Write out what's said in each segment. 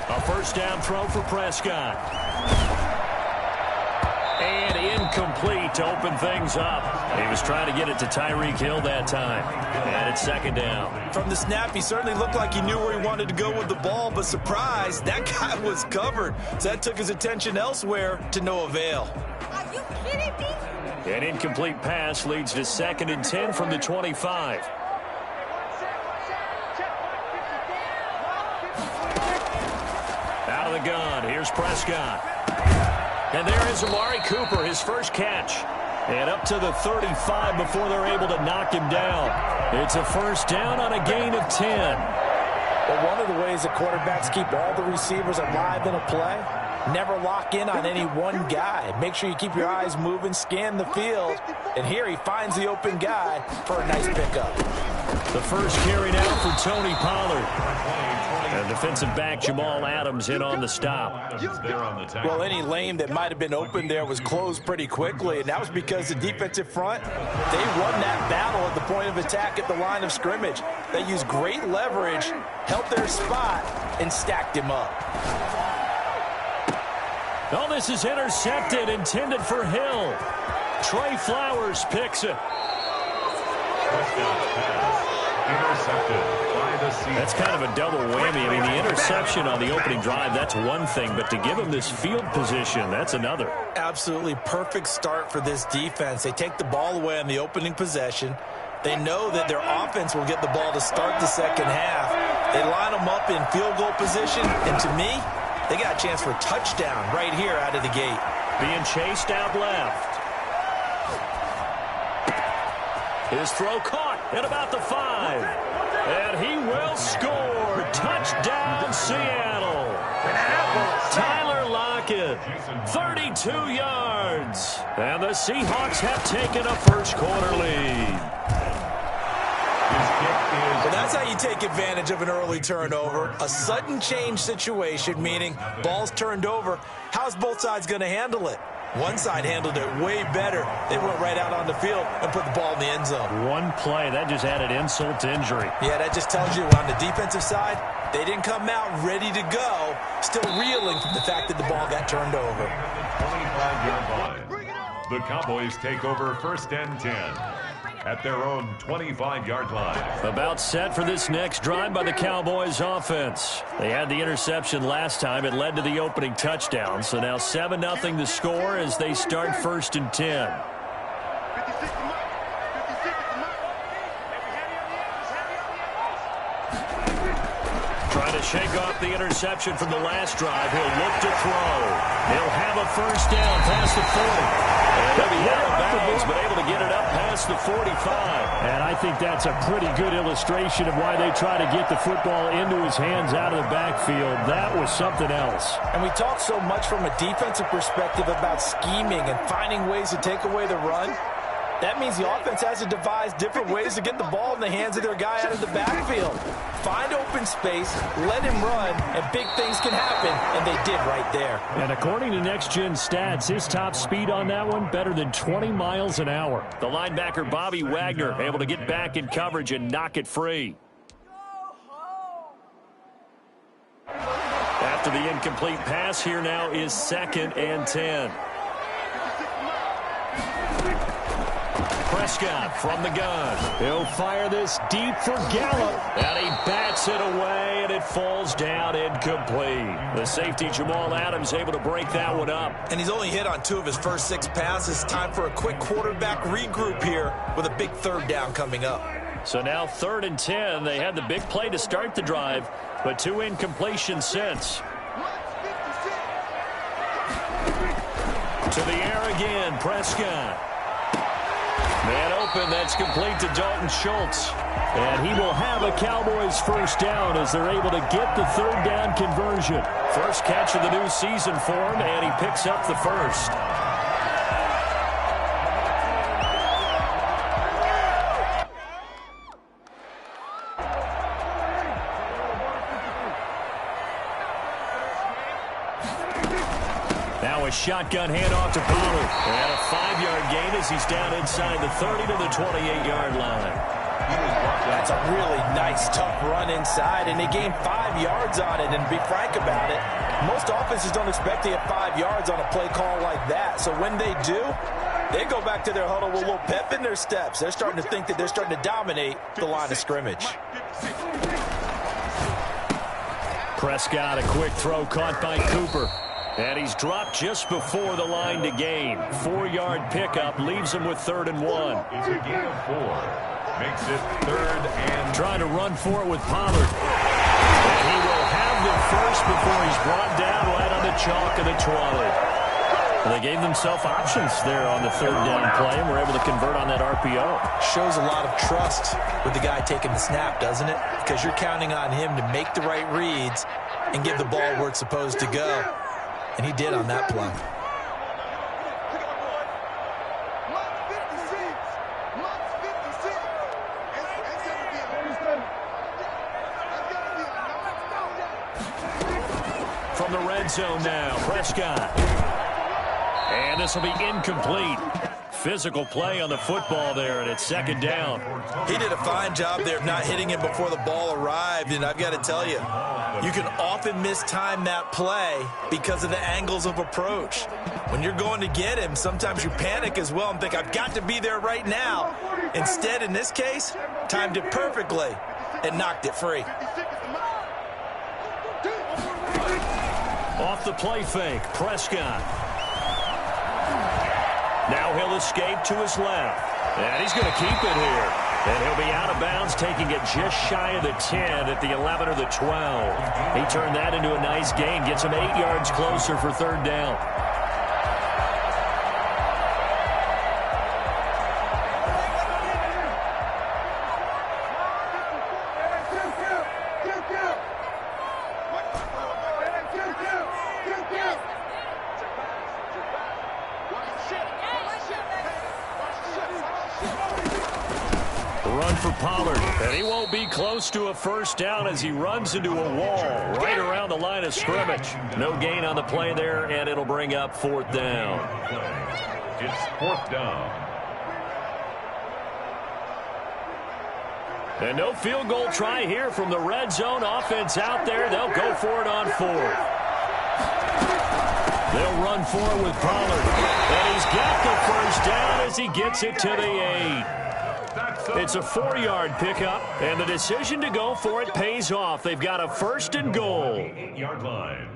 A first down throw for Prescott. And incomplete to open things up. He was trying to get it to Tyreek Hill that time. And it's second down. From the snap, he certainly looked like he knew where he wanted to go with the ball, but surprise, that guy was covered. So that took his attention elsewhere to no avail. Are you kidding me? An incomplete pass leads to 2nd and 10 from the 25. Out of the gun, here's Prescott. And there is Amari Cooper, his first catch. And up to the 35 before they're able to knock him down. It's a first down on a gain of 10. Well, one of the ways that quarterbacks keep all the receivers alive in a play, never lock in on any one guy. Make sure you keep your eyes moving, scan the field. And here he finds the open guy for a nice pickup. The first carry now for Tony Pollard. And defensive back Jamal Adams in on the stop. Well, any lane that might have been open there was closed pretty quickly, and that was because the defensive front, they won that battle at the point of attack at the line of scrimmage. They used great leverage, held their spot, and stacked him up. Oh, this is intercepted, intended for Hill. Trey Flowers picks it. Intercepted. That's kind of a double whammy. I mean, the interception on the opening drive, that's one thing, but to give him this field position, that's another. Absolutely perfect start for this defense. They take the ball away on the opening possession. They know that their offense will get the ball to start the second half. They line them up in field goal position, and to me, they got a chance for a touchdown right here out of the gate. Being chased out left. His throw caught at about the 5. And he will score. Touchdown, Seattle. Tyler Lockett, 32 yards. And the Seahawks have taken a first-quarter lead. Well, that's how you take advantage of an early turnover. A sudden change situation, meaning ball's turned over. How's both sides going to handle it? One side handled it way better. They went right out on the field and put the ball in the end zone. One play, that just added insult to injury. Yeah, that just tells you on the defensive side, they didn't come out ready to go, still reeling from the fact that the ball got turned over. 25-yard line. The Cowboys take over 1st and 10 at their own 25-yard line. About set for this next drive by the Cowboys offense. They had the interception last time. It led to the opening touchdown. So now 7-0 the score as they start 1st and 10. Trying to shake off the interception from the last drive. He'll look to throw. He'll have a first down past the 40. And he'll be out of bounds, but able to get it up past the 45. And I think that's a pretty good illustration of why they try to get the football into his hands out of the backfield. That was something else. And we talk so much from a defensive perspective about scheming and finding ways to take away the run. That means the offense has to devise different ways to get the ball in the hands of their guy out of the backfield. Find open space, let him run, and big things can happen, and they did right there. And according to Next Gen Stats, his top speed on that one, better than 20 miles an hour. The linebacker, Bobby Wagner, able to get back in coverage and knock it free. After the incomplete pass, here now is 2nd and 10. Prescott from the gun. He'll fire this deep for Gallup. And he bats it away, and it falls down incomplete. The safety, Jamal Adams, able to break that one up. And he's only hit on 2 of his first 6 passes. Time for a quick quarterback regroup here with a big 3rd down coming up. So now 3rd and 10. They had the big play to start the drive, but 2 incompletions since. To the air again, Prescott. Man open, that's complete to Dalton Schultz. And he will have a Cowboys first down as they're able to get the 3rd down conversion. First catch of the new season for him, and he picks up the first. Now a shotgun handoff to Pollard. And a 5-yard gain as he's down inside the 30 to the 28-yard line. That's a really nice, tough run inside, and they gained 5 yards on it. And to be frank about it, most offenses don't expect to get 5 yards on a play call like that. So when they do, they go back to their huddle with a little pep in their steps. They're starting to think that they're starting to dominate the line of scrimmage. Prescott, a quick throw caught by Cooper. And he's dropped just before the line to gain. 4-yard pickup leaves him with 3rd and 1. It's a gain of 4. Makes it 3rd and... Trying to run for it with Pollard. And he will have the first before he's brought down right on the chalk of the 20. And they gave themselves options there on the 3rd down play and were able to convert on that RPO. Shows a lot of trust with the guy taking the snap, doesn't it? Because you're counting on him to make the right reads and give the ball where it's supposed to go. And he did on that play. From the red zone now, Prescott. And this will be incomplete. Physical play on the football there, and it's 2nd down. He did a fine job there of not hitting him before the ball arrived, and I've got to tell you, you can often mistime that play because of the angles of approach. When you're going to get him, sometimes you panic as well and think, I've got to be there right now. Instead, in this case, timed it perfectly and knocked it free. Off the play fake, Prescott. Now he'll escape to his left. And he's going to keep it here. And he'll be out of bounds, taking it just shy of the 10 at the 11 or the 12. He turned that into a nice gain, gets him 8 yards closer for 3rd down. Run for Pollard, and he won't be close to a 1st down as he runs into a wall right around the line of scrimmage. No gain on the play there, and it'll bring up 4th down. It's 4th down. And no field goal try here from the red zone offense out there. They'll go for it on 4th. They'll run for it with Pollard. And he's got the 1st down as he gets it to the 8. It's a 4-yard pickup, and the decision to go for it pays off. They've got a 1st and goal. 8-yard line.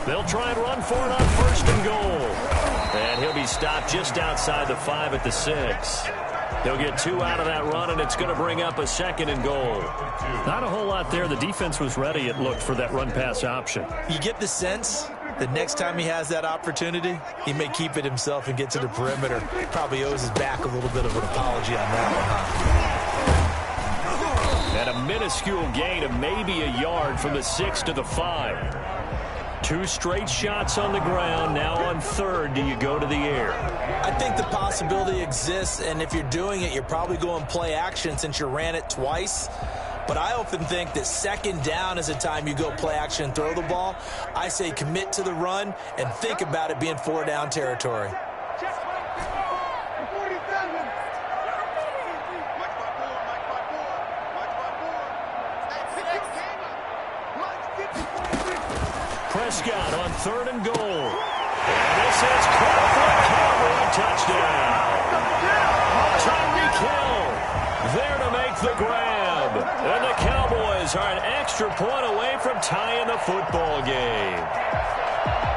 They'll try and run for it on 1st and goal. And he'll be stopped just outside the 5 at the 6. He'll get 2 out of that run, and it's going to bring up a 2nd and goal. Not a whole lot there. The defense was ready, it looked, for that run-pass option. You get the sense that next time he has that opportunity, he may keep it himself and get to the perimeter. Probably owes his back a little bit of an apology on that one, huh? And a minuscule gain of maybe a yard from the 6 to the 5. 2 straight shots on the ground. Now on 3rd, do you go to the air? I think the possibility exists, and if you're doing it, you're probably going play action since you ran it twice. But I often think that 2nd down is the time you go play action and throw the ball. I say commit to the run and think about it being 4-down territory. Prescott on 3rd and goal. And this is caught for a Cowboy touchdown. Tyreek Hill there to make the grab. And the Cowboys are an extra point away from tying the football game.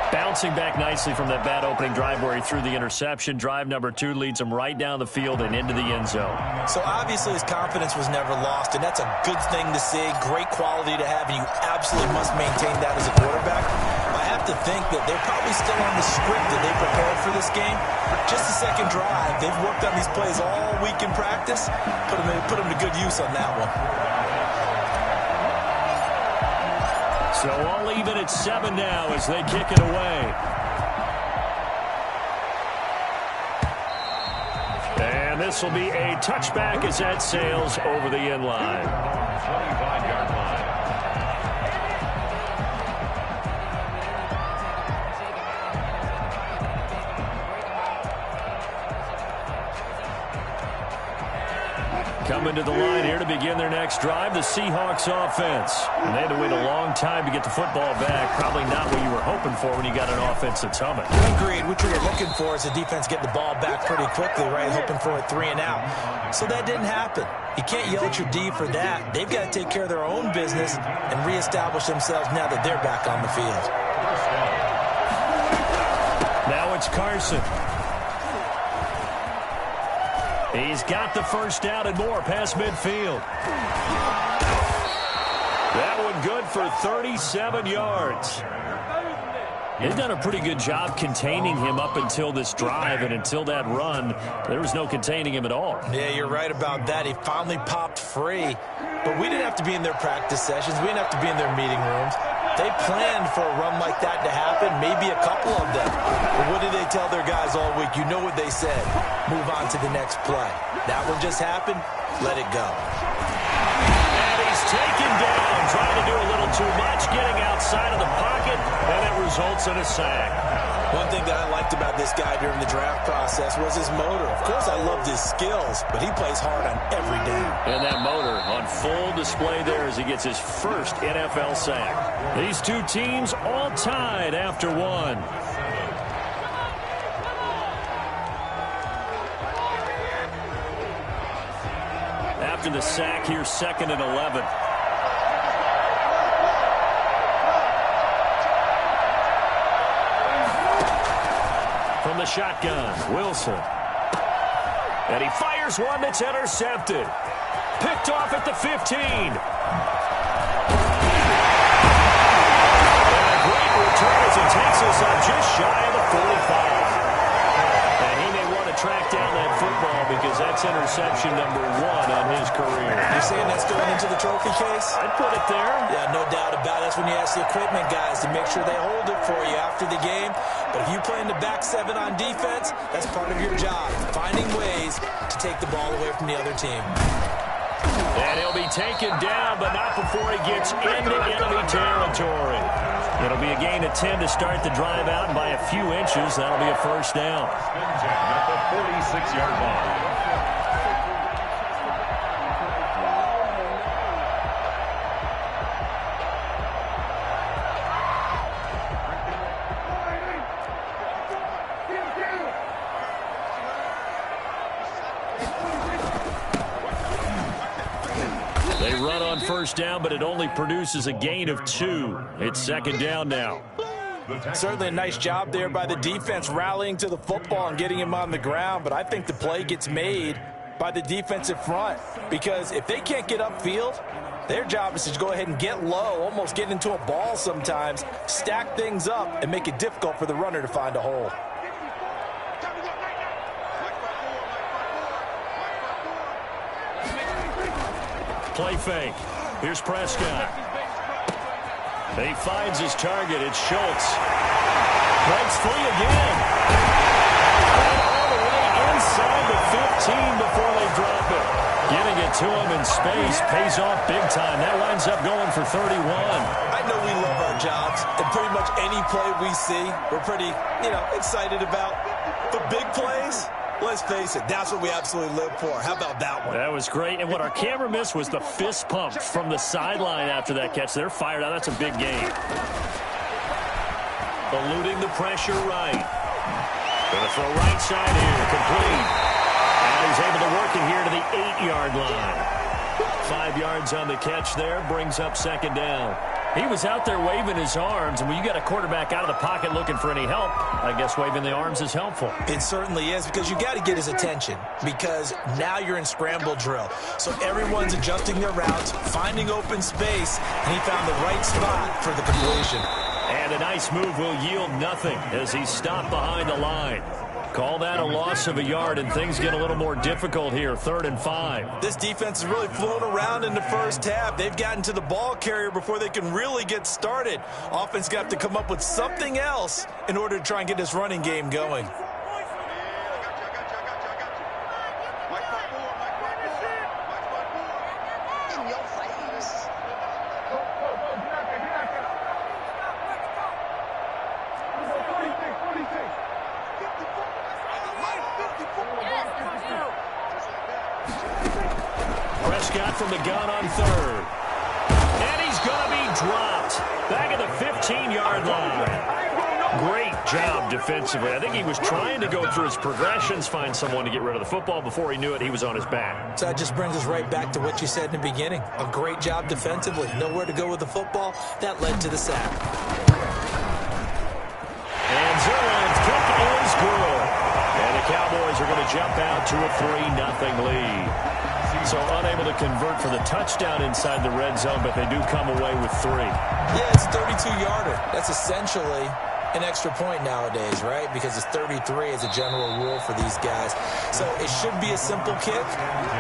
Bouncing back nicely from that bad opening drive where he threw the interception. Drive number 2 leads him right down the field and into the end zone. So obviously his confidence was never lost, and that's a good thing to see. Great quality to have, and you absolutely must maintain that as a quarterback. I have to think that they're probably still on the script that they prepared for this game. Just the 2nd drive. They've worked on these plays all week in practice. Put them to good use on that one. So all even at 7 now as they kick it away. And this will be a touchback as that sails over the end line. 25-yard line. Coming to the line here to begin their next drive, the Seahawks offense. And they had to wait a long time to get the football back. Probably not what you were hoping for when you got an offense that's humming. Agreed. What you were looking for is the defense getting the ball back pretty quickly, right? Hoping for a 3 and out. So that didn't happen. You can't yell at your D for that. They've got to take care of their own business and reestablish themselves now that they're back on the field. Now it's Carson. He's got the first down and more past midfield. That one good for 37 yards. They've done a pretty good job containing him up until this drive, and until that run, there was no containing him at all. Yeah, you're right about that. He finally popped free, but we didn't have to be in their practice sessions. We didn't have to be in their meeting rooms. They planned for a run like that to happen, maybe a couple of them. But what did they tell their guys all week? You know what they said. Move on to the next play. That one just happened. Let it go. And he's taken down, trying to do a little too much, getting outside of the pocket, and it results in a sack. One thing that I liked about this guy during the draft process was his motor. Of course, I loved his skills, but he plays hard on every down. And that motor on full display there as he gets his first NFL sack. These two teams all tied after one. After the sack, here's 2nd and 11. From the shotgun, Wilson. And he fires one that's intercepted. Picked off at the 15. And a great return as he takes us up just shy of the 45. And he may want to track down that football because that's interception number 1 on his career. You're saying that's going into the trophy case? I'd put it there. Yeah, no doubt about it. That's when you ask the equipment guys to make sure they hold it for you after the game. But if you play in the back 7 on defense, that's part of your job, finding ways to take the ball away from the other team. And he'll be taken down, but not before he gets into enemy territory. It'll be a gain of 10 to start the drive out, and by a few inches, that'll be a first down. At the 46-yard line. They run on first down, but it only produces a gain of 2. It's 2nd down now. Certainly a nice job there by the defense rallying to the football and getting him on the ground, but I think the play gets made by the defensive front because if they can't get upfield, their job is to go ahead and get low, almost get into a ball sometimes, stack things up, and make it difficult for the runner to find a hole. Play fake. Here's Prescott. He finds his target. It's Schultz. Breaks free again. And all the way inside the 15 before they drop it. Getting it to him in space pays off big time. That winds up going for 31. I know we love our jobs, and pretty much any play we see, we're pretty, excited about. But big plays, let's face it, that's what we absolutely live for. How about that one? That was great. And what our camera missed was the fist pump from the sideline after that catch. They're fired out. That's a big gain. Eluding the pressure right. Going to throw right side here. Complete. And he's able to work it here to the 8-yard line. 5 yards on the catch there. Brings up 2nd down. He was out there waving his arms, and when you got a quarterback out of the pocket looking for any help, I guess waving the arms is helpful. It certainly is, because you got to get his attention, because now you're in scramble drill. So everyone's adjusting their routes, finding open space, and he found the right spot for the completion. And a nice move will yield nothing as he's stopped behind the line. Call that a loss of a yard, and things get a little more difficult here, 3rd and 5. This defense has really flown around in the first half. They've gotten to the ball carrier before they can really get started. Offense got to come up with something else in order to try and get this running game going. from the gun on third. And he's going to be dropped. Back at the 15-yard line. Great job defensively. I think he was trying to go through his progressions, find someone to get rid of the football. Before he knew it, he was on his back. So that just brings us right back to what you said in the beginning. A great job defensively. Nowhere to go with the football. That led to the sack. And Zerlin's kick is good. And the Cowboys are going to jump out to a 3-0 lead. So unable to convert for the touchdown inside the red zone, but they do come away with 3. Yeah, it's a 32-yarder. That's essentially an extra point nowadays, right? Because it's 33 as a general rule for these guys. So it should be a simple kick.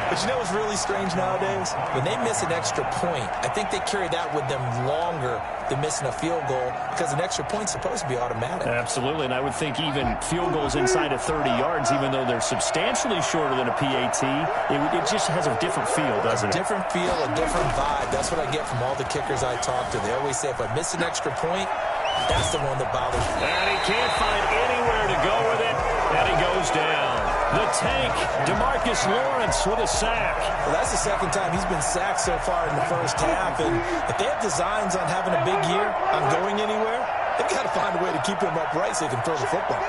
But you know what's really strange nowadays? When they miss an extra point, I think they carry that with them longer than missing a field goal because an extra point's supposed to be automatic. Absolutely, and I would think even field goals inside of 30 yards, even though they're substantially shorter than a PAT, it just has a different feel, doesn't it? A different feel, a different vibe. That's what I get from all the kickers I talk to. They always say, if I miss an extra point, that's the one that bothers me. And he can't find anywhere to go with it, and he goes down. The tank, DeMarcus Lawrence with a sack. Well, that's the second time he's been sacked so far in the first half, and if they have designs on having a big year, on going anywhere, they've got to find a way to keep him upright so he can throw the football.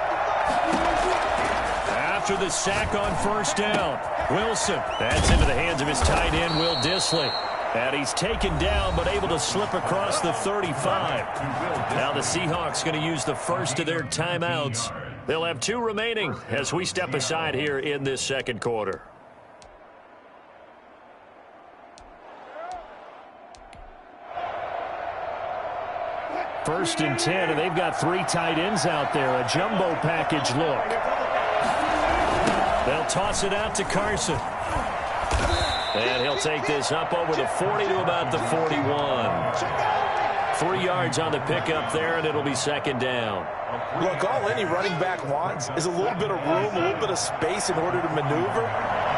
After the sack on first down, Wilson, that's into the hands of his tight end, Will Dissly. And he's taken down, but able to slip across the 35. Now the Seahawks going to use the first of their timeouts. They'll have 2 remaining as we step aside here in this second quarter. First and 10, and they've got 3 tight ends out there. A jumbo package look. They'll toss it out to Carson. And he'll take this up over the 40 to about the 41. 3 yards on the pickup there, and it'll be second down. Look, all any running back wants is a little bit of room, a little bit of space in order to maneuver.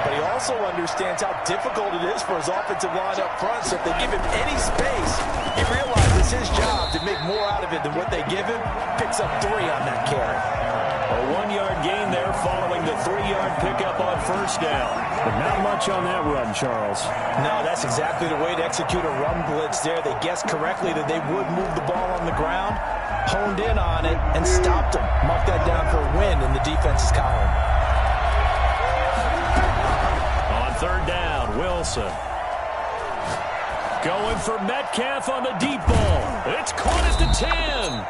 But he also understands how difficult it is for his offensive line up front. So if they give him any space, he realizes his job to make more out of it than what they give him. Picks up 3 on that carry. A 1-yard gain there following the 3-yard pickup on first down. But not much on that run, Charles. No, that's exactly the way to execute a run blitz there. They guessed correctly that they would move the ball on the ground, honed in on it, and stopped them. Mark that down for a win in the defense's column. On third down, Wilson. Going for Metcalf on the deep ball. It's caught at the 10.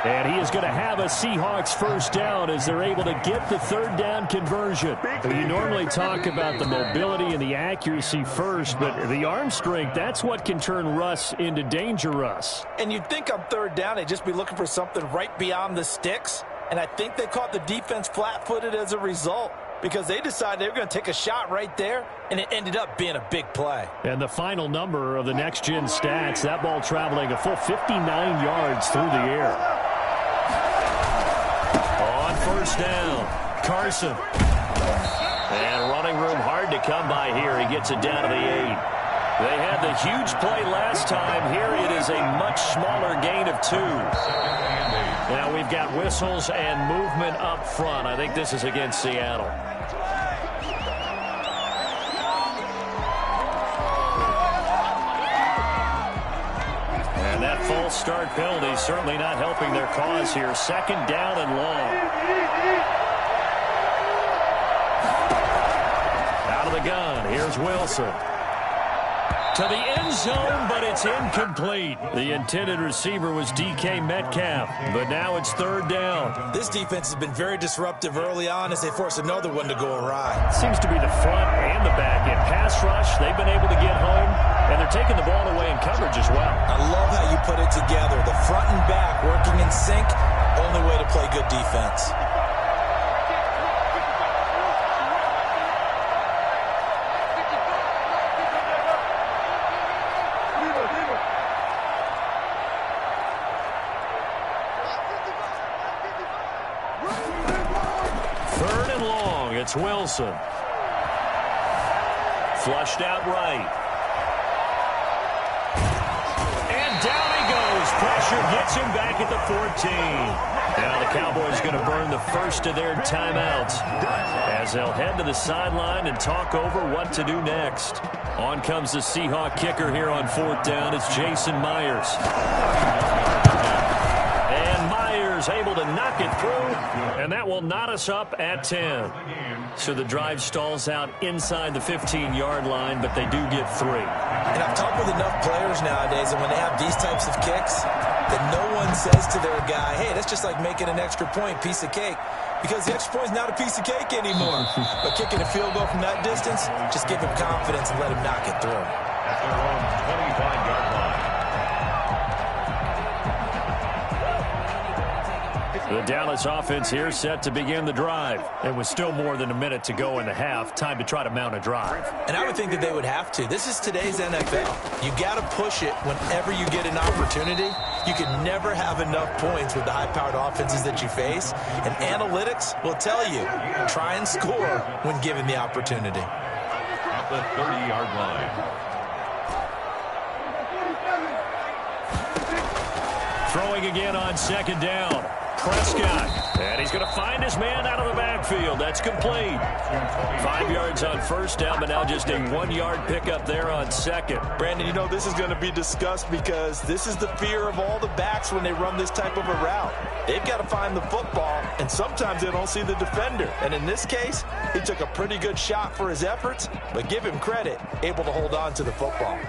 And he is going to have a Seahawks first down as they're able to get the third down conversion. You normally talk about the mobility and the accuracy first, but the arm strength, that's what can turn Russ into danger Russ. And you'd think on third down they'd just be looking for something right beyond the sticks. And I think they caught the defense flat-footed as a result because they decided they were going to take a shot right there, and it ended up being a big play. And the final number of the next-gen stats, that ball traveling a full 59 yards through the air. On first down, Carson. And running room hard to come by here. He gets it down to the 8. They had the huge play last time. Here it is a much smaller gain of 2. Now we've got whistles and movement up front. I think this is against Seattle. And that false start penalty certainly not helping their cause here. Second down and long. Out of the gun, here's Wilson. To the end zone, but it's incomplete. The intended receiver was DK Metcalf, but now it's third down. This defense has been very disruptive early on as they force another one to go awry. Seems to be the front and the back end. Pass rush, they've been able to get home, and they're taking the ball away in coverage as well. I love how you put it together. The front and back working in sync, only way to play good defense. Third and long, it's Wilson. Flushed out right. And down he goes. Pressure pressure gets him back at the 14. Now the Cowboys going to burn the first of their timeouts as they'll head to the sideline and talk over what to do next. On comes the Seahawk kicker here on 4th down. It's Jason Myers. And Myers able to knock it through, and that will knot us up at 10. So the drive stalls out inside the 15-yard line, but they do get 3. And I've talked with enough players nowadays, and when they have these types of kicks, that no one says to their guy, hey, that's just like making an extra point, piece of cake. Because the extra point is not a piece of cake anymore. But kicking a field goal from that distance, just give him confidence and let him knock it through. At their own 25-yard line. The Dallas offense here set to begin the drive. It was still more than a minute to go in the half. Time to try to mount a drive. And I would think that they would have to. This is today's NFL. You got to push it whenever you get an opportunity. You can never have enough points with the high-powered offenses that you face. And analytics will tell you, try and score when given the opportunity. At the 30-yard line. Throwing again on 2nd down. Prescott. And he's going to find his man out of the backfield. That's complete. 5 yards on 1st down, but now just a 1-yard pickup there on 2nd. Brandon, you know this is going to be discussed because this is the fear of all the backs when they run this type of a route. They've got to find the football, and sometimes they don't see the defender. And in this case, he took a pretty good shot for his efforts, but give him credit, able to hold on to the football.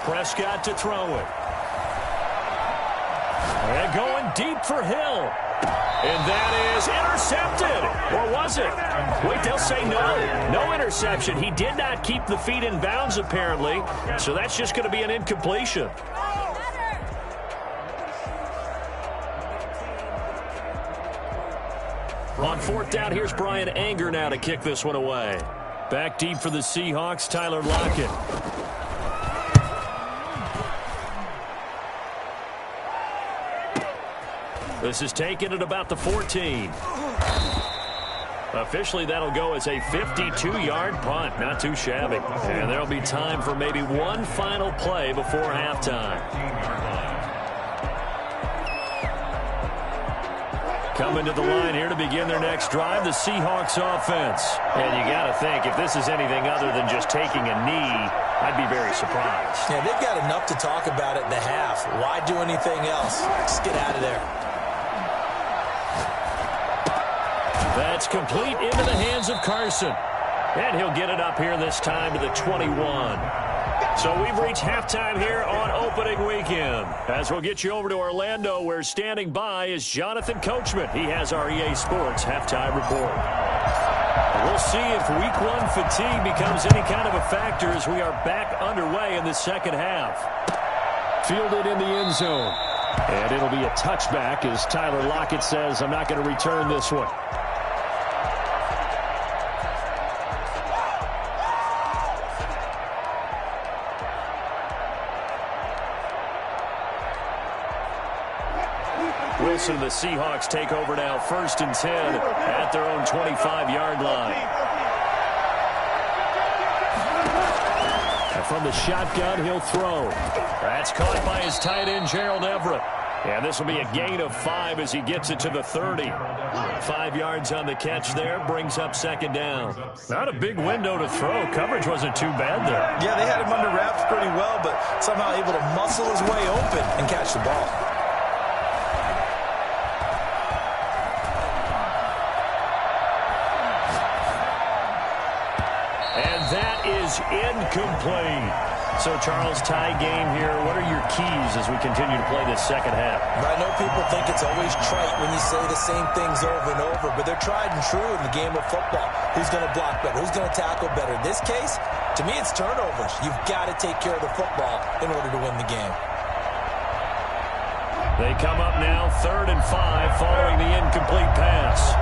Prescott to throw it. And going deep for Hill. And that is intercepted. Or was it? Wait, they'll say no. No interception. He did not keep the feet in bounds, apparently. So that's just going to be an incompletion. On 4th down, here's Brian Anger now to kick this one away. Back deep for the Seahawks, Tyler Lockett. This is taken at about the 14. Officially, that'll go as a 52-yard punt. Not too shabby. And there'll be time for maybe one final play before halftime. Coming to the line here to begin their next drive, the Seahawks offense. And you got to think, if this is anything other than just taking a knee, I'd be very surprised. Yeah, they've got enough to talk about at the half. Why do anything else? Just get out of there. That's complete into the hands of Carson. And he'll get it up here this time to the 21. So we've reached halftime here on opening weekend. As we'll get you over to Orlando, where standing by is Jonathan Coachman. He has our EA Sports halftime report. We'll see if week 1 fatigue becomes any kind of a factor as we are back underway in the second half. Fielded in the end zone. And it'll be a touchback as Tyler Lockett says, I'm not going to return this one. Wilson, the Seahawks take over now, 1st and 10 at their own 25-yard line. And from the shotgun, he'll throw. That's caught by his tight end, Gerald Everett. And this will be a gain of 5 as he gets it to the 30. 5 yards on the catch there, brings up 2nd down. Not a big window to throw. Coverage wasn't too bad there. Yeah, they had him under wraps pretty well, but somehow able to muscle his way open and catch the ball. Incomplete. So, Charles, tie game here. What are your keys as we continue to play this second half? I know people think it's always trite when you say the same things over and over, but they're tried and true in the game of football. Who's going to block better? Who's going to tackle better? In this case, to me, it's turnovers. You've got to take care of the football in order to win the game. They come up now, 3rd and 5, following the incomplete pass.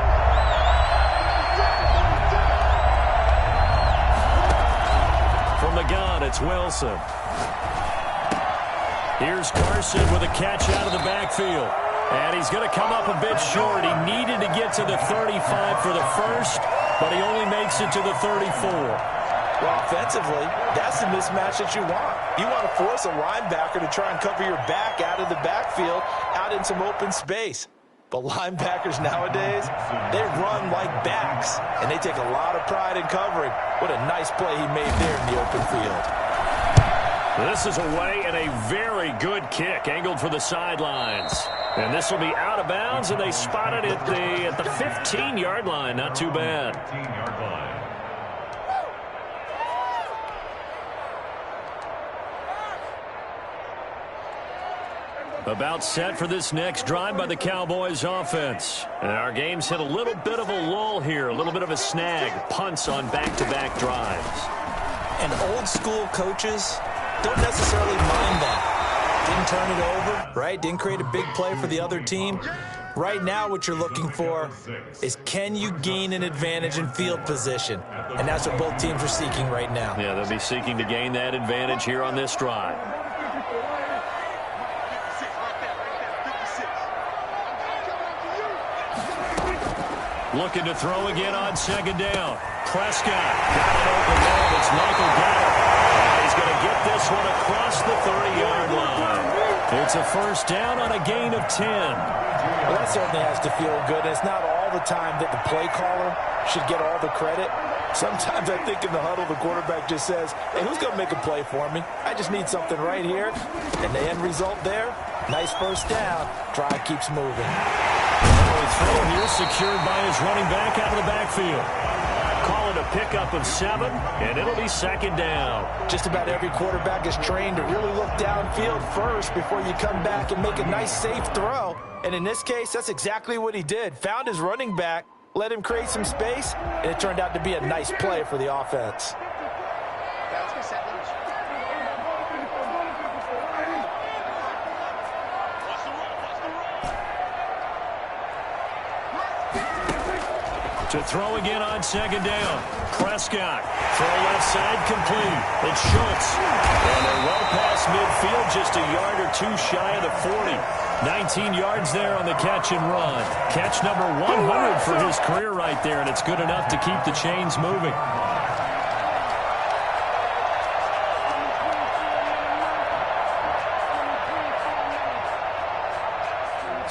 From From the gun, it's Wilson. Here's Carson with a catch out of the backfield. And he's going to come up a bit short. He needed to get to the 35 for the first, but he only makes it to the 34. Well, offensively, that's the mismatch that you want. You want to force a linebacker to try and cover your back out of the backfield, out in some open space. But linebackers nowadays, they run like backs, and they take a lot of pride in covering. What a nice play he made there in the open field. This is away and a very good kick, angled for the sidelines. And this will be out of bounds, and they spot it at the 15-yard line. Not too bad. 15-yard line. About set for this next drive by the Cowboys offense. And our game's hit a little bit of a lull here, a little bit of a snag. Punts on back-to-back drives. And old-school coaches don't necessarily mind that. Didn't turn it over, right? Didn't create a big play for the other team. Right now what you're looking for is, can you gain an advantage in field position? And that's what both teams are seeking right now. Yeah, they'll be seeking to gain that advantage here on this drive. Looking to throw again on second down. Prescott got it open there. It's Michael Gallup. And he's going to get this one across the 30-yard line. It's a first down on a gain of 10. Well, that certainly has to feel good. It's not all the time that the play caller should get all the credit. Sometimes I think in the huddle, the quarterback just says, hey, who's going to make a play for me? I just need something right here. And the end result there, nice first down. Drive keeps moving. Throw here secured by his running back out of the backfield. Call it a pickup of 7, and it'll be second down. Just about every quarterback is trained to really look downfield first before you come back and make a nice, safe throw. And in this case, that's exactly what he did. Found his running back, let him create some space, and it turned out to be a nice play for the offense. To throw again on second down. Prescott. Throw left side complete. It's Schultz. And they're well past midfield, just a yard or two shy of the 40. 19 yards there on the catch and run. Catch number 100 for his career right there, and it's good enough to keep the chains moving.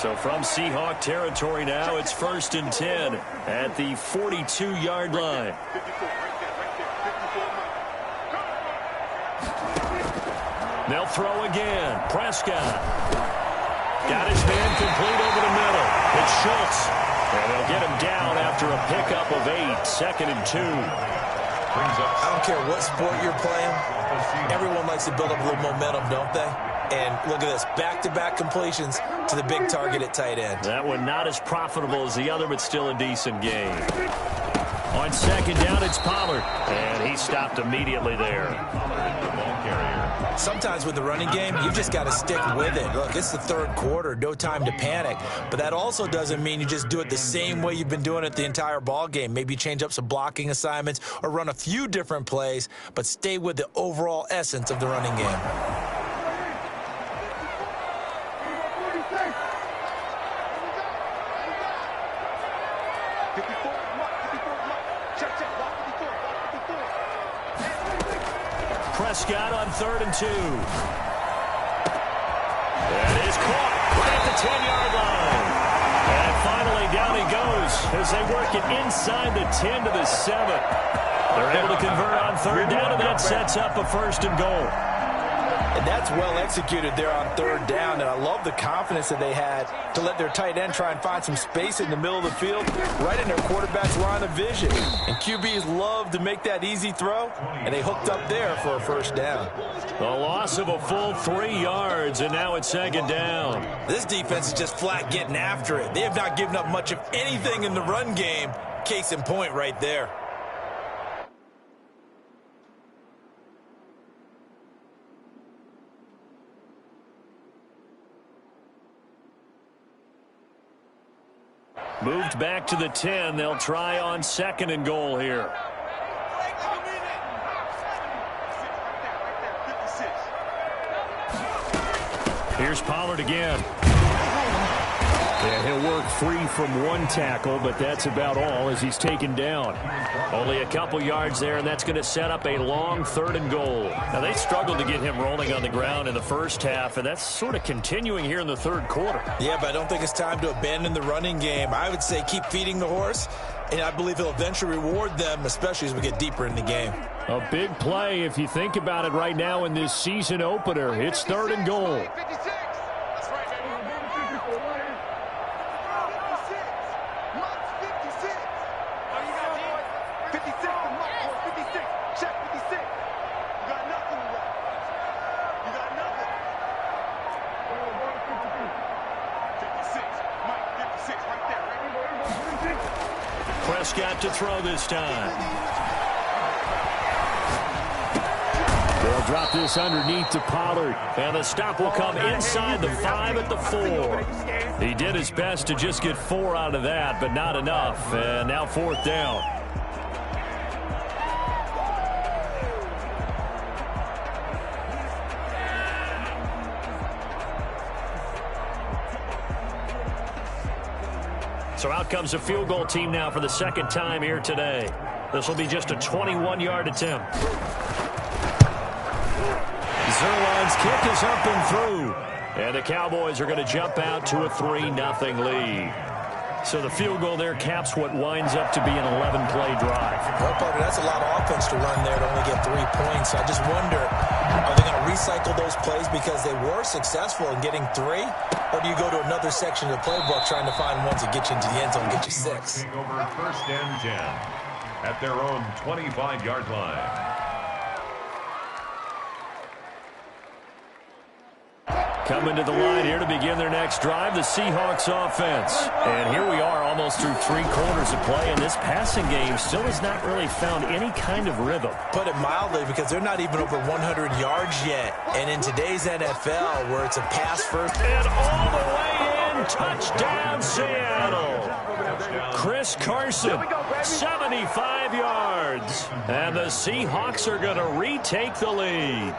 So from Seahawk territory now, it's 1st and 10 at the 42-yard line. They'll throw again. Prescott. Got his man complete over the middle. It's Schultz. And they'll get him down after a pickup of 8, 2nd and 2. I don't care what sport you're playing. Everyone likes to build up a little momentum, don't they? And look at this, back-to-back completions to the big target at tight end. That one not as profitable as the other, but still a decent game. On second down, it's Pollard. And he stopped immediately there. Sometimes with the running game, you just got to stick with it. Look, it's the third quarter, no time to panic. But that also doesn't mean you just do it the same way you've been doing it the entire ball game. Maybe change up some blocking assignments or run a few different plays, but stay with the overall essence of the running game. Prescott on 3rd and 2. That is caught right at the 10-yard line. And finally down he goes as they work it inside the 10 to the 7. They're able to convert on 3rd down, and that sets up a 1st and goal. And that's well executed there on 3rd down, and I love the confidence that they had to let their tight end try and find some space in the middle of the field, right in their quarterback's line of vision. And QBs love to make that easy throw, and they hooked up there for a 1st down. A loss of a full 3 yards, and now it's 2nd down. This defense is just flat getting after it. They have not given up much of anything in the run game. Case in point right there. Moved back to the 10. They'll try on 2nd and goal here. Here's Pollard again. Yeah, he'll work free from one tackle, but that's about all as he's taken down. Only a couple yards there, and that's going to set up a long 3rd and goal. Now, they struggled to get him rolling on the ground in the first half, and that's sort of continuing here in the 3rd quarter. Yeah, but I don't think it's time to abandon the running game. I would say keep feeding the horse, and I believe he'll eventually reward them, especially as we get deeper in the game. A big play if you think about it right now in this season opener. It's 3rd and goal. Prescott to throw this time. They'll drop this underneath to Pollard. And the stop will come inside the 5 at the 4. He did his best to just get 4 out of that, but not enough. And now 4th down. So out comes a field goal team now for the 2nd time here today. This will be just a 21-yard attempt. Zerline's kick is up and through. And the Cowboys are going to jump out to a 3-0 lead. So the field goal there caps what winds up to be an 11-play drive. Well, Parker, that's a lot of offense to run there to only get 3 points. I just wonder, are they going to recycle those plays because they were successful in getting 3? Or do you go to another section of the playbook trying to find ones that get you into the end zone and get you 6? Take over 1st and 10 at their own 25-yard line. Coming to the line here to begin their next drive, the Seahawks offense. And here we are almost through 3 quarters of play, and this passing game still has not really found any kind of rhythm. Put it mildly, because they're not even over 100 yards yet. And in today's NFL, where it's a pass first. And all the way in, touchdown Seattle. Chris Carson, 75 yards. And the Seahawks are going to retake the lead.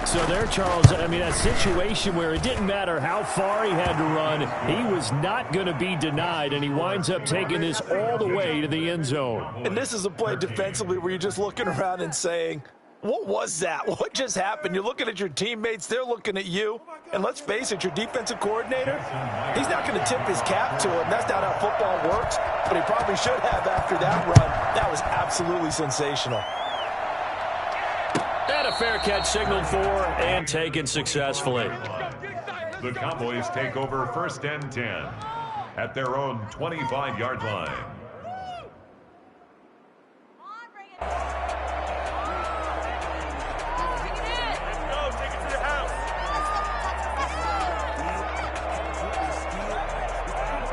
So there, Charles, I mean, a situation where it didn't matter how far he had to run, he was not going to be denied, and he winds up taking this all the way to the end zone. And this is a play defensively where you're just looking around and saying, what was that? What just happened? You're looking at your teammates. They're looking at you. And let's face it, your defensive coordinator, he's not going to tip his cap to him. That's not how football works, but he probably should have after that run. That was absolutely sensational. And a fair catch signaled for and taken successfully. The Cowboys take over 1st and 10 at their own 25-yard line.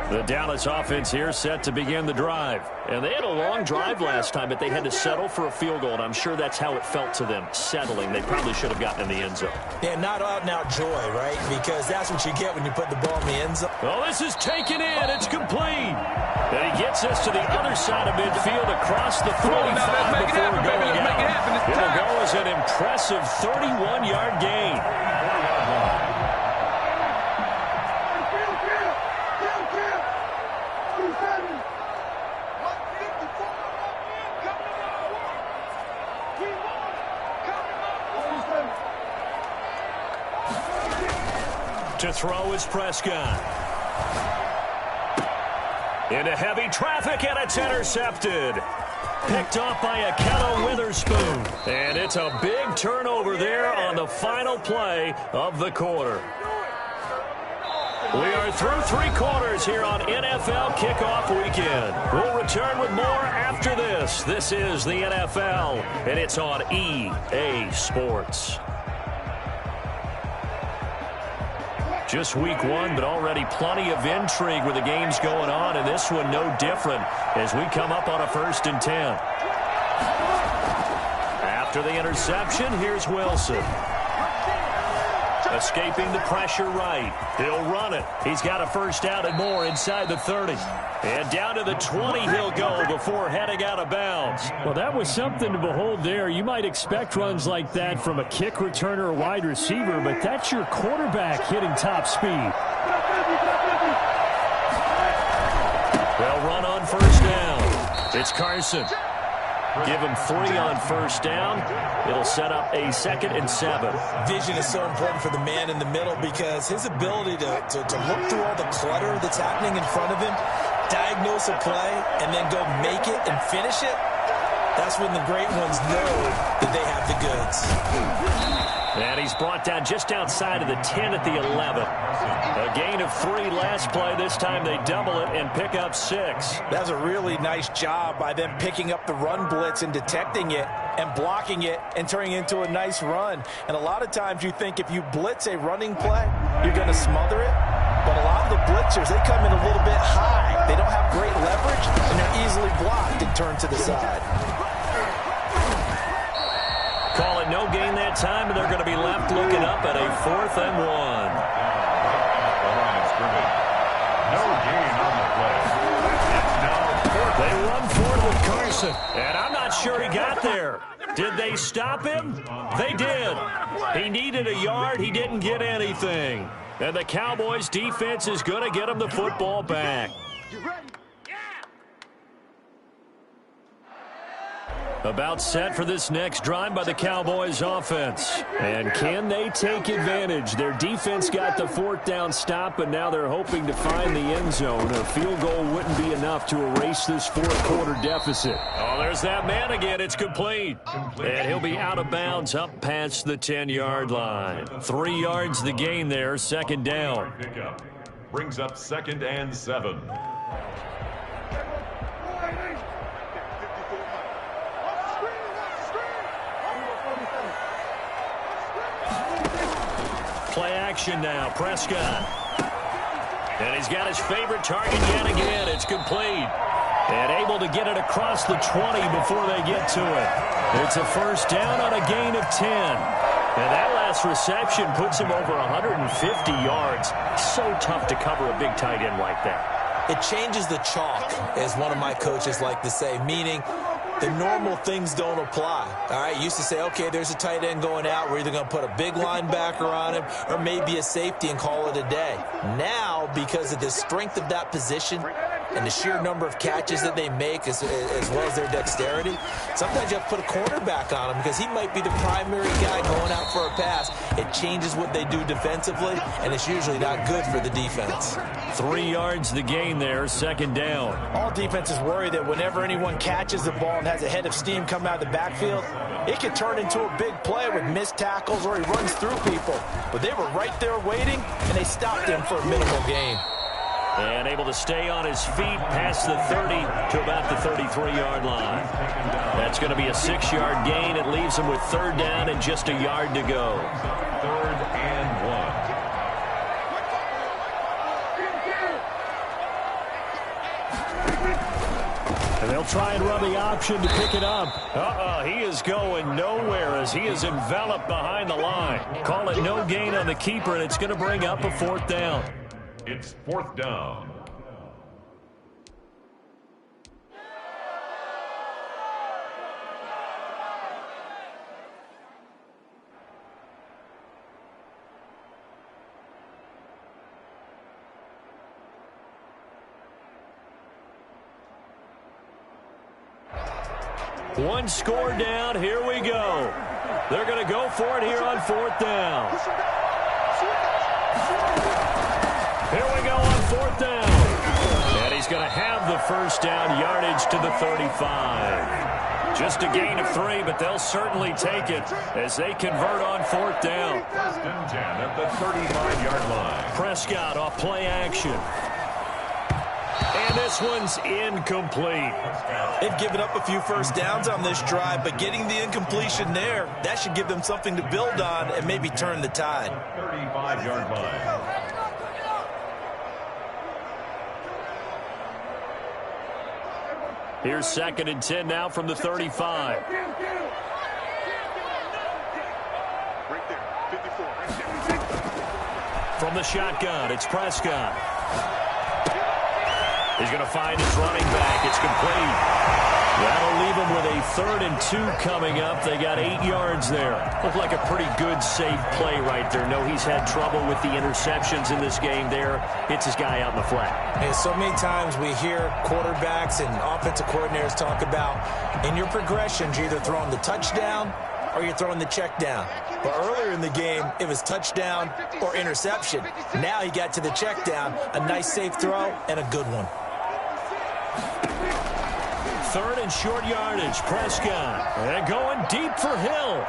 The Dallas offense here set to begin the drive. And they had a long drive last time, but they had to settle for a field goal, and I'm sure that's how it felt to them, settling. They probably should have gotten in the end zone. Yeah, not out-and-out joy, right? Because that's what you get when you put the ball in the end zone. Well, this is taken in. It's complete. And he gets us to the other side of midfield across the 45 before going out. It'll go as an impressive 31-yard gain. To throw is Prescott. Into heavy traffic, and it's intercepted. Picked off by Akello Witherspoon. And it's a big turnover there on the final play of the quarter. We are through 3 quarters here on NFL Kickoff Weekend. We'll return with more after this. This is the NFL, and it's on EA Sports. Just week 1, but already plenty of intrigue with the games going on, and this one no different as we come up on a 1st and 10. After the interception, here's Wilson. Escaping the pressure right. He'll run it. He's got a first down and more inside the 30. And down to the 20 he'll go before heading out of bounds. Well, that was something to behold there. You might expect runs like that from a kick returner or wide receiver, but that's your quarterback hitting top speed. They'll run on first down. It's Carson. Give him 3 on first down. It'll set up a 2nd and 7. Vision is so important for the man in the middle because his ability to look through all the clutter that's happening in front of him, diagnose a play, and then go make it and finish it, that's when the great ones know that they have the goods. And he's brought down just outside of the 10 at the 11. A gain of 3 last play. This time they double it and pick up 6. That's a really nice job by them picking up the run blitz and detecting it and blocking it and turning it into a nice run. And a lot of times you think if you blitz a running play, you're going to smother it. But a lot of the blitzers, they come in a little bit high. They don't have great leverage, and they're easily blocked and turned to the side. Call it no gain that time, and they're going to be left looking up at a 4th and 1. No gain on the play. It's now 4th. They run forward with Carson, and I'm not sure he got there. Did they stop him? They did. He needed a yard. He didn't get anything. And the Cowboys defense is going to get him the football back. About set for this next drive by the Cowboys offense. And can they take advantage? Their defense got the 4th down stop, but now they're hoping to find the end zone. A field goal wouldn't be enough to erase this 4th quarter deficit. Oh, there's that man again. It's complete. And he'll be out of bounds up past the 10-yard line. 3 yards the gain there, 2nd down. Pickup brings up 2nd and 7. Play action now, Prescott. And he's got his favorite target yet again. It's complete. And able to get it across the 20 before they get to it. It's a first down on a gain of 10. And that last reception puts him over 150 yards. So tough to cover a big tight end like that. It changes the chalk, as one of my coaches like to say, meaning the normal things don't apply. All right, used to say, okay, there's a tight end going out. We're either going to put a big linebacker on him or maybe a safety and call it a day. Now, because of the strength of that position and the sheer number of catches that they make as well as their dexterity, sometimes you have to put a cornerback on him because he might be the primary guy going out for a pass. It changes what they do defensively, and it's usually not good for the defense. 3 yards the gain there, 2nd down. All defenses worry that whenever anyone catches the ball and has a head of steam come out of the backfield, it can turn into a big play with missed tackles or he runs through people. But they were right there waiting, and they stopped him for a minimal gain. And able to stay on his feet past the 30 to about the 33-yard line. That's going to be a 6-yard gain. It leaves him with 3rd down and just a yard to go. 3rd and 1. And they'll try and run the option to pick it up. He is going nowhere as he is enveloped behind the line. Call it no gain on the keeper, and it's going to bring up a 4th down. It's 4th down. One score down. Here we go. They're going to go for it here on 4th down. Here we go on 4th down. And he's going to have the first down, yardage to the 35. Just a gain of 3, but they'll certainly take it as they convert on 4th down. 1st and 10 at the 35-yard line. Prescott off play action. And this one's incomplete. They've given up a few first downs on this drive, but getting the incompletion there, that should give them something to build on and maybe turn the tide. 35-yard line. Here's 2nd and 10 now from the 35. Right there, 54. From the shotgun, it's Prescott. He's going to find his running back. It's complete. That'll leave him with a 3rd and 2 coming up. They got 8 yards there. Looked like a pretty good, safe play right there. No, he's had trouble with the interceptions in this game there. Hits his guy out in the flat. And so many times we hear quarterbacks and offensive coordinators talk about in your progressions, you're either throwing the touchdown or you're throwing the check down. But earlier in the game, it was touchdown or interception. Now he got to the check down, a nice safe throw and a good one. 3rd and short yardage, Prescott. And going deep for Hill.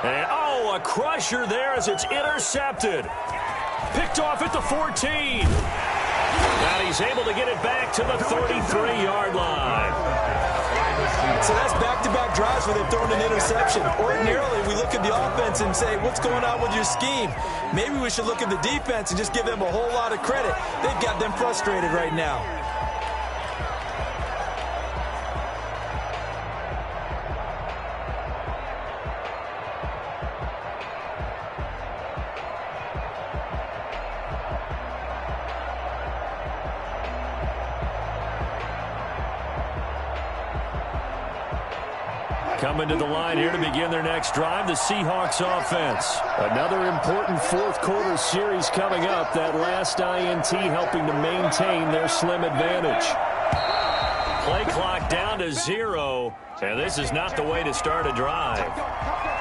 And, oh, a crusher there as it's intercepted. Picked off at the 14. Now he's able to get it back to the 33-yard line. So that's back-to-back drives where they've thrown an interception. Ordinarily, we look at the offense and say, what's going on with your scheme? Maybe we should look at the defense and just give them a whole lot of credit. They've got them frustrated right now. Coming to the line here to begin their next drive, the Seahawks offense. Another important fourth-quarter series coming up. That last INT helping to maintain their slim advantage. Play clock down to 0, and this is not the way to start a drive.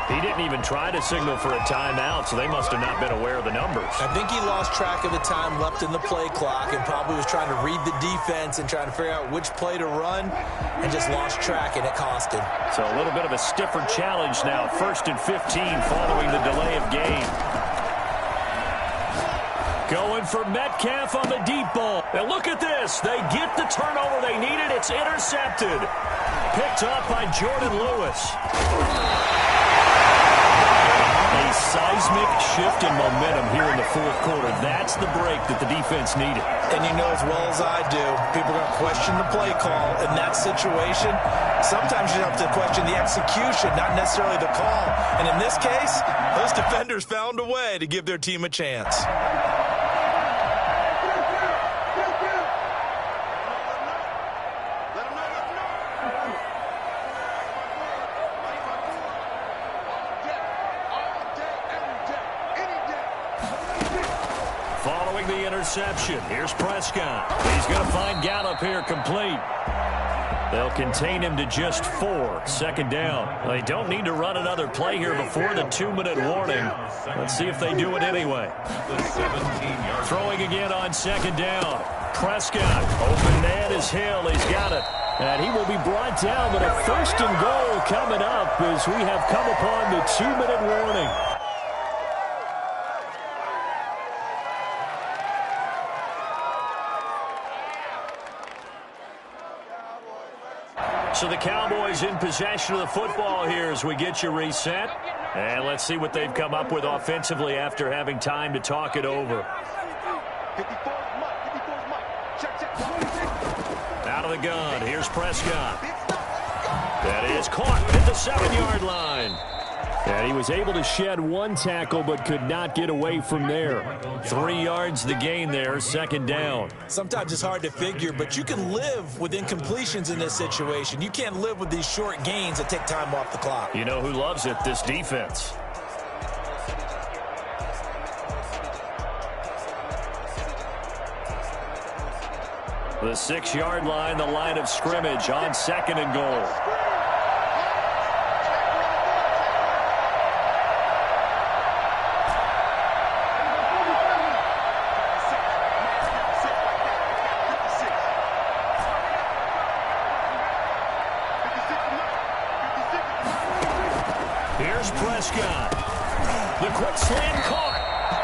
He didn't even try to signal for a timeout, so they must have not been aware of the numbers. I think he lost track of the time left in the play clock and probably was trying to read the defense and trying to figure out which play to run and just lost track, and it cost him. So a little bit of a stiffer challenge now. 1st and 15 following the delay of game. Going for Metcalf on the deep ball. And look at this. They get the turnover they needed. It's intercepted. Picked up by Jordan Lewis. A seismic shift in momentum here in the fourth quarter. That's the break that the defense needed. And you know as well as I do, people are going to question the play call in that situation. Sometimes you have to question the execution, not necessarily the call. And in this case, those defenders found a way to give their team a chance. Following the interception, here's Prescott. He's going to find Gallup here complete. They'll contain him to just 4. 2nd down. They don't need to run another play here before the 2-minute warning. Let's see if they do it anyway. Throwing again on 2nd down. Prescott, open man is Hill. He's got it. And he will be brought down, but a 1st and goal coming up as we have come upon the 2-minute warning. So the Cowboys in possession of the football here as we get you reset. And let's see what they've come up with offensively after having time to talk it over. Out of the gun, here's Prescott. That is caught at the 7-yard line. And he was able to shed 1 tackle but could not get away from there. 3 yards the gain there, 2nd down. Sometimes it's hard to figure, but you can live with incompletions in this situation. You can't live with these short gains that take time off the clock. You know who loves it? This defense. The 6-yard line, the line of scrimmage on 2nd and goal. Here's Prescott. The quick slant caught.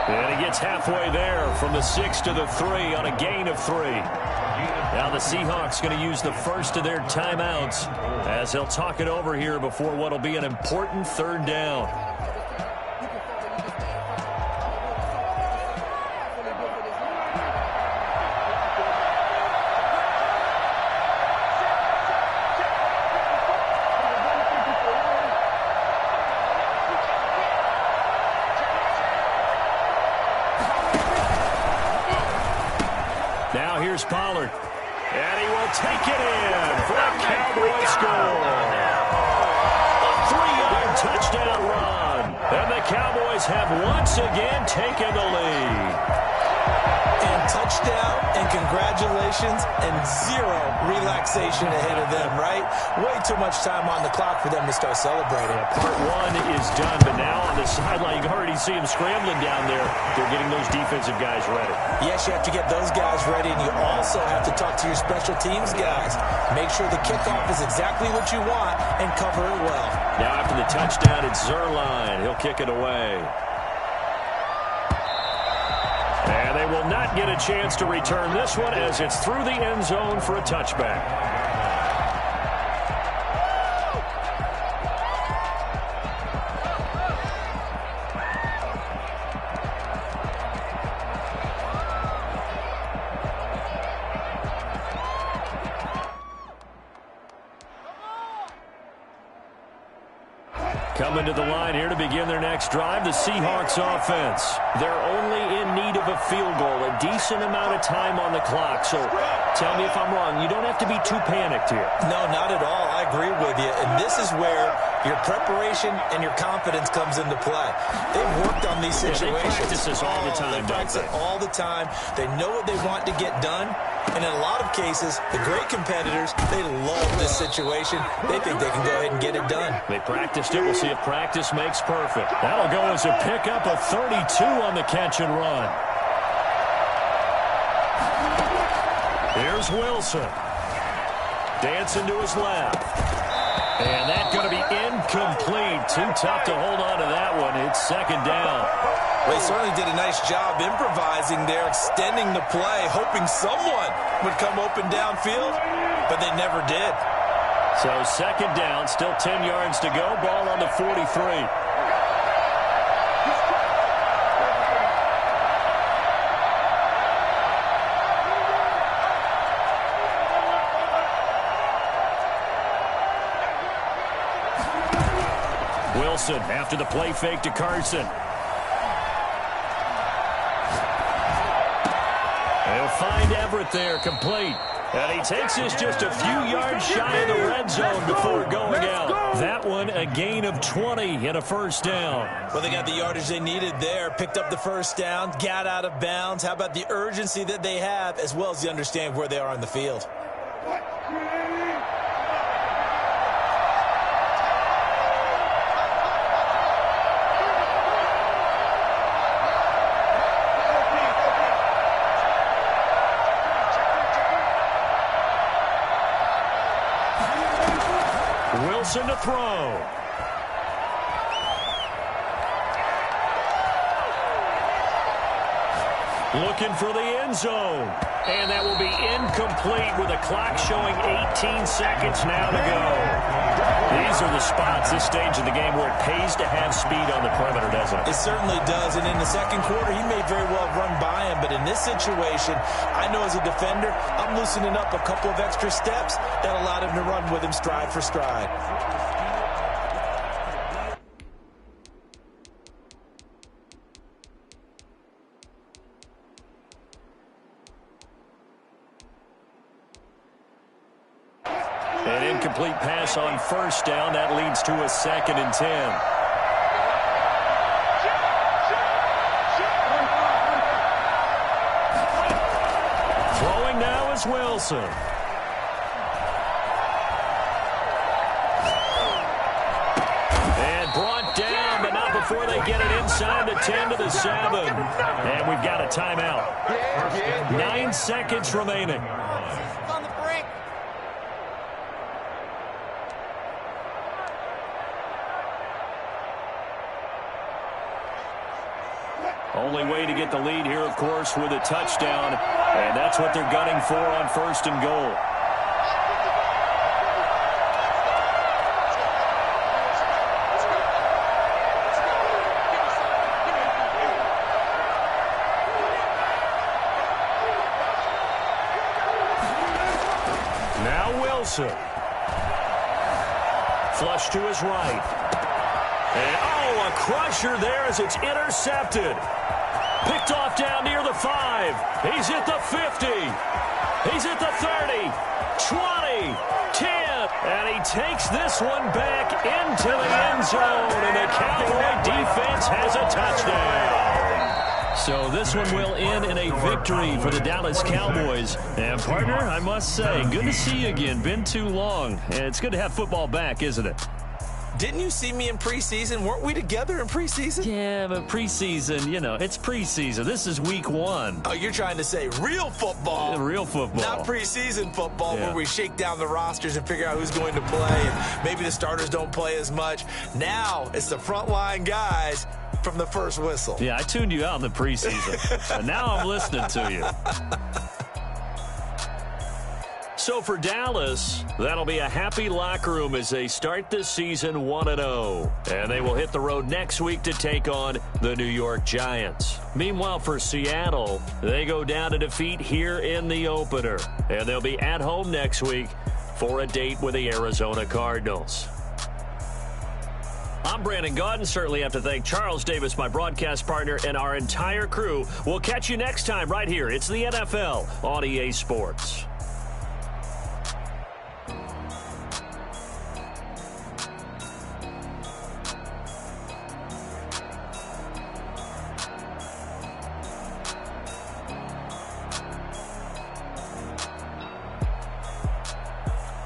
And he gets halfway there from the 6 to the 3 on a gain of 3. Now the Seahawks going to use the first of their timeouts as they'll talk it over here before what will be an important 3rd down. Now here's Pollard. And he will take it in for a Cowboy score. A 3-yard touchdown run. And the Cowboys have once again taken the lead. And touchdown and congratulations and zero relaxation ahead of them, right? Way too much time on the clock for them to start celebrating. Part one is done, but now on the sideline, you can already see them scrambling down there. They're getting those defensive guys ready. Yes, you have to get those guys ready, and you also have to talk to your special teams guys. Make sure the kickoff is exactly what you want and cover it well. Now after the touchdown, it's Zerline. He'll kick it away. And they will not get a chance to return this one as it's through the end zone for a touchback. Coming to the line here to begin their next drive, the Seahawks offense. They're only in need of a field goal, a decent amount of time on the clock. So tell me if I'm wrong. You don't have to be too panicked here. No, not at all. I agree with you. And this is where your preparation and your confidence comes into play. They've worked on these situations. They practice this all the time. They practice it all the time. They know what they want to get done. And in a lot of cases, the great competitors, they love this situation. They think they can go ahead and get it done. They practiced it. We'll see if practice makes perfect. That'll go as a pickup of 32 on the catch and run. Here's Wilson. Dancing to his left. And that's going to be incomplete. Too tough to hold on to that one. It's second down. Well, he certainly did a nice job improvising there, extending the play, hoping someone would come open downfield, but they never did. So second down, still 10 yards to go. Ball on the 43. Wilson after the play fake to Carson. They'll find Everett there, complete. And he takes us just a few yards shy of the red zone before going out. That one, a gain of 20 and a first down. Well, they got the yardage they needed there, picked up the first down, got out of bounds. How about the urgency that they have, as well as they understand where they are on the field? Wilson to throw. Looking for the end zone. And that will be incomplete with a clock showing 18 seconds now to go. These are the spots, this stage of the game, where it pays to have speed on the perimeter, doesn't it? It certainly does. And in the second quarter, he may very well run by him. But in this situation, I know as a defender, I'm loosening up a couple of extra steps that allowed him to run with him stride for stride. An incomplete pass on first down. That leads to a 2nd and 10. Throwing now is Wilson. And brought down, but not before they get it inside the 10 to the 7. And we've got a timeout. 9 seconds remaining. Only way to get the lead here, of course, with a touchdown. And that's what they're gunning for on 1st and goal. Now Wilson. Flush to his right. And, oh, a crusher there as it's intercepted. Picked off down near the 5. He's at the 50. He's at the 30, 20, 10. And he takes this one back into the end zone. And the Cowboy defense has a touchdown. So this one will end in a victory for the Dallas Cowboys. And, partner, I must say, good to see you again. Been too long. And it's good to have football back, isn't it? Didn't you see me in preseason? Weren't we together in preseason? Yeah, but preseason, you know, it's preseason. This is week 1. Oh, you're trying to say real football. Real football. Not preseason football, yeah, where we shake down the rosters and figure out who's going to play, and maybe the starters don't play as much. Now it's the frontline guys from the first whistle. Yeah, I tuned you out in the preseason. And now I'm listening to you. So for Dallas, that'll be a happy locker room as they start this season 1-0. And they will hit the road next week to take on the New York Giants. Meanwhile, for Seattle, they go down to defeat here in the opener. And they'll be at home next week for a date with the Arizona Cardinals. I'm Brandon Gaudin. Certainly have to thank Charles Davis, my broadcast partner, and our entire crew. We'll catch you next time right here. It's the NFL on EA Sports.